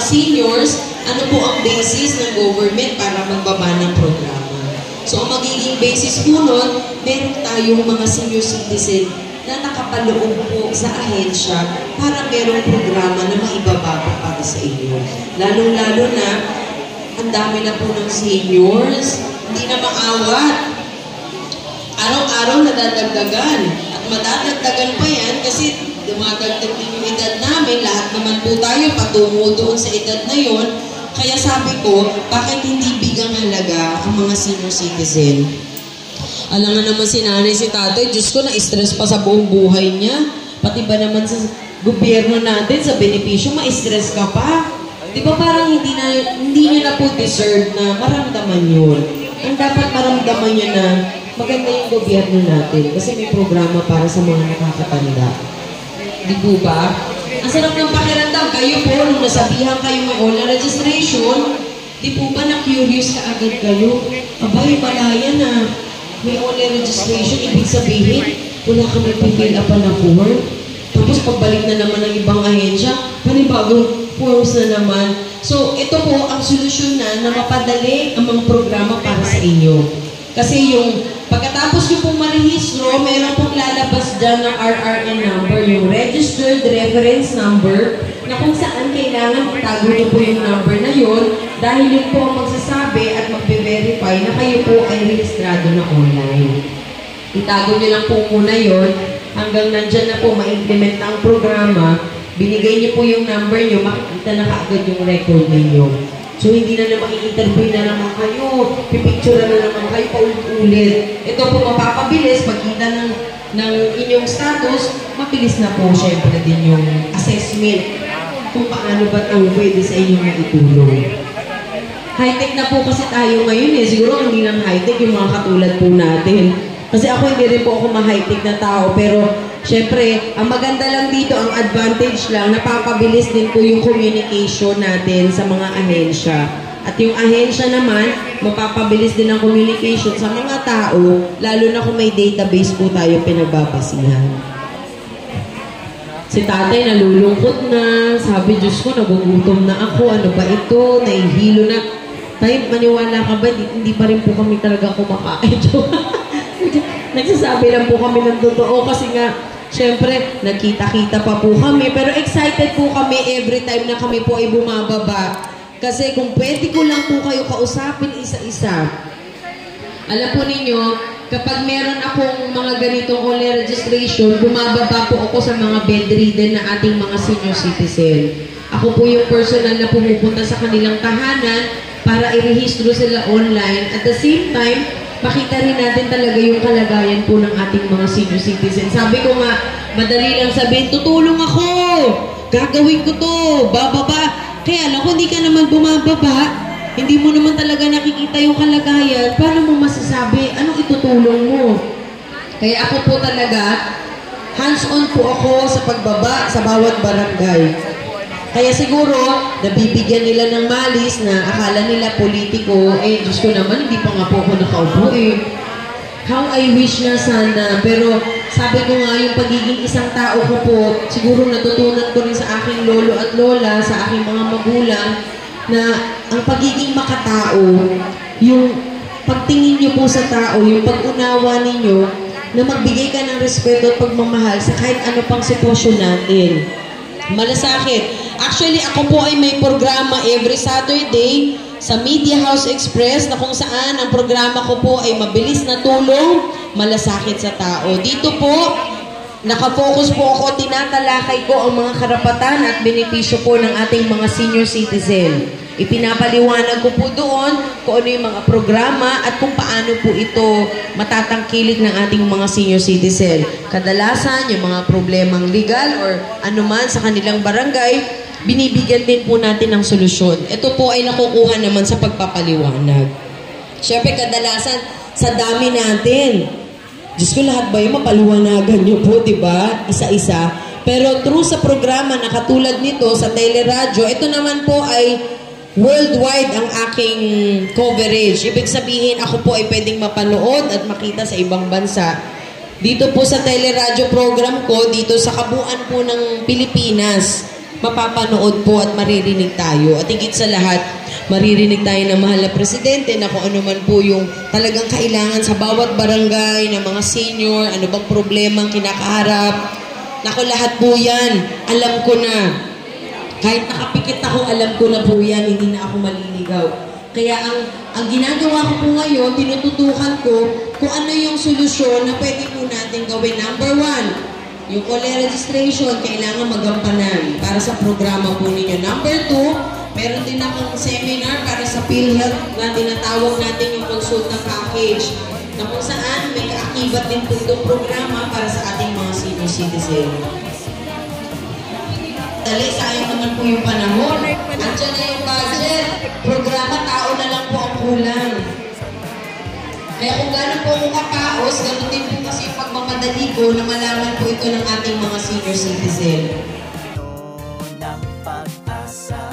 seniors, ano po ang basis ng government para magbaba ng programa. So, ang magiging basis po nun, meron tayong mga senior citizen na nakapaloob po sa ahensya para merong programa na maibaba po para sa inyo. Lalong-lalo na, ang dami na po ng seniors, hindi na maawat. Araw-araw nadadagdagan. At madadagdagan pa yan kasi dumadagdag din yung edad namin. Lahat naman po tayo patungo doon sa edad na yon. Kaya sabi ko, bakit hindi bigang halaga ang mga senior citizen? Alam nga naman si nanay, si tatay, Diyos ko, na-stress pa sa buong buhay niya. Pati ba naman sa gobyerno natin, sa benepisyo, ma-stress ka pa? Di ba parang hindi nyo na po deserve na maramdaman yun? Ang dapat maramdaman nyo na maganda yung gobyerno natin kasi may programa para sa mga nakakatanda. Di po ba? Ang sarap ng pakiramdam. Kayo po, nung nasabihan kayo may online registration, di po ba na-curious ka agad kayo? Abay, malaya na may online registration, ibig sabihin, wala kami pipil up na form. Tapos pagbalik na naman ng ibang ahensya, panibagong forms na naman. So, ito po ang solusyon na mapadali ang mga programa para sa inyo. Kasi yung pagkatapos nyo pong marehistro, mayroon pong lalabas dyan ng RRN number, yung Registered Reference Number, na kung saan kailangan itago nyo po yung number na yun, dahil yun po ang magsasabi at magbe-verify na kayo po ay rehistrado na online. Itago nyo lang po muna yun, hanggang nandyan na po ma-implement ang programa, binigay nyo po yung number nyo, makikita na kaagad yung record ninyo. So, hindi na naman i-interview na naman kayo, pipicture na naman kayo paulit-ulit. Ito po mapapabilis, pagkita ng inyong status, mabilis na po syempre din yung assessment kung paano ba ito pwede sa inyong maitulong. High-tech na po kasi tayo ngayon eh. Siguro hindi lang high-tech yung mga katulad po natin. Kasi ako hindi rin po ako ma-high-tech na tao, pero syempre, ang maganda lang dito, ang advantage lang, napapabilis din po yung communication natin sa mga ahensya. At yung ahensya naman, mapapabilis din ang communication sa mga tao, lalo na kung may database po tayo pinagbabasihan. Si tatay nalulungkot na, sabi, Diyos ko, nagugutom na ako, ano ba ito, nahihilo na. Tayo, maniwala ka ba, hindi pa rin po kami talaga kumakain. Nagsasabi lang po kami ng totoo kasi nga, syempre, nagkita-kita pa po kami. Pero excited po kami every time na kami po ay bumababa. Kasi kung pwede ko lang po kayo kausapin isa-isa. Alam po ninyo, kapag meron akong mga ganitong online registration, bumababa po ako sa mga bedridden na ating mga senior citizen. Ako po yung personal na pumupunta sa kanilang tahanan para i-rehistro sila online. At the same time, makita rin natin talaga yung kalagayan po ng ating mga senior citizen. Sabi ko nga, madali lang sabihin, tutulong ako! Gagawin ko to! Bababa! Kaya lang, kung hindi ka naman bumababa, hindi mo naman talaga nakikita yung kalagayan, paano mo masasabi, anong itutulong mo? Kaya ako po talaga, hands-on po ako sa pagbaba sa bawat barangay. Kaya siguro, nabibigyan nila ng malis na akala nila politiko, eh, Diyos ko naman, hindi pa nga po ako nakaupo eh. How I wish na sana, pero sabi ko nga, yung pagiging isang tao ko po, siguro natutunan ko rin sa aking lolo at lola, sa aking mga magulang, na ang pagiging makatao, yung pagtingin nyo po sa tao, yung pag-unawa ninyo, na magbigay ka ng respeto at pagmamahal sa kahit ano pang sitwasyon natin. Malasakit. Actually, ako po ay may programa every Saturday sa Media House Express na kung saan ang programa ko po ay mabilis na tulong, malasakit sa tao. Dito po, nakafocus po ako, tinatalakay ko ang mga karapatan at benepisyo po ng ating mga senior citizen. Ipinapaliwanag ko po doon kung ano yung mga programa at kung paano po ito matatangkilik ng ating mga senior citizen. Kadalasan, yung mga problemang legal or anuman sa kanilang barangay, binibigyan din po natin ng solusyon. Ito po ay nakukuha naman sa pagpapaliwanag. Siyempre, kadalasan, sa dami natin. Diyos ko, lahat ba yung mapaliwanagan nyo po, diba? Isa-isa. Pero through sa programa na katulad nito, sa teleradyo, ito naman po ay worldwide ang aking coverage. Ibig sabihin, ako po ay pwedeng mapanood at makita sa ibang bansa. Dito po sa teleradyo program ko, dito sa kabuuan po ng Pilipinas. mapapanood po at maririnig tayo. At higit sa lahat, maririnig tayo ng mahal na presidente na kung ano man po yung talagang kailangan sa bawat barangay ng mga senior, ano bang problema ang kinakaharap. Naku, lahat po yan. Alam ko na. Kahit nakapikit ako, alam ko na po yan. Hindi na ako maliligaw. Kaya ang ginagawa ko po ngayon, tinututukan ko kung ano yung solusyon na pwede po natin gawin. Number 1, yung COLE registration, kailangan magampanan para sa programa po ninyo. Number 2, meron din akong seminar para sa PhilHealth na tinatawag natin yung consulta package na kung saan may kaakibat din po itong programa para sa ating mga senior citizen. Dali, sayang naman po yung panahon. Andiyan na yung budget. Programa, tao na lang po ang kulang. Kaya kung gano'n po ako kapaos, gano'n din po kasi pagmamadali ko na malaman po ito ng ating mga senior citizen. Ng pag-asa.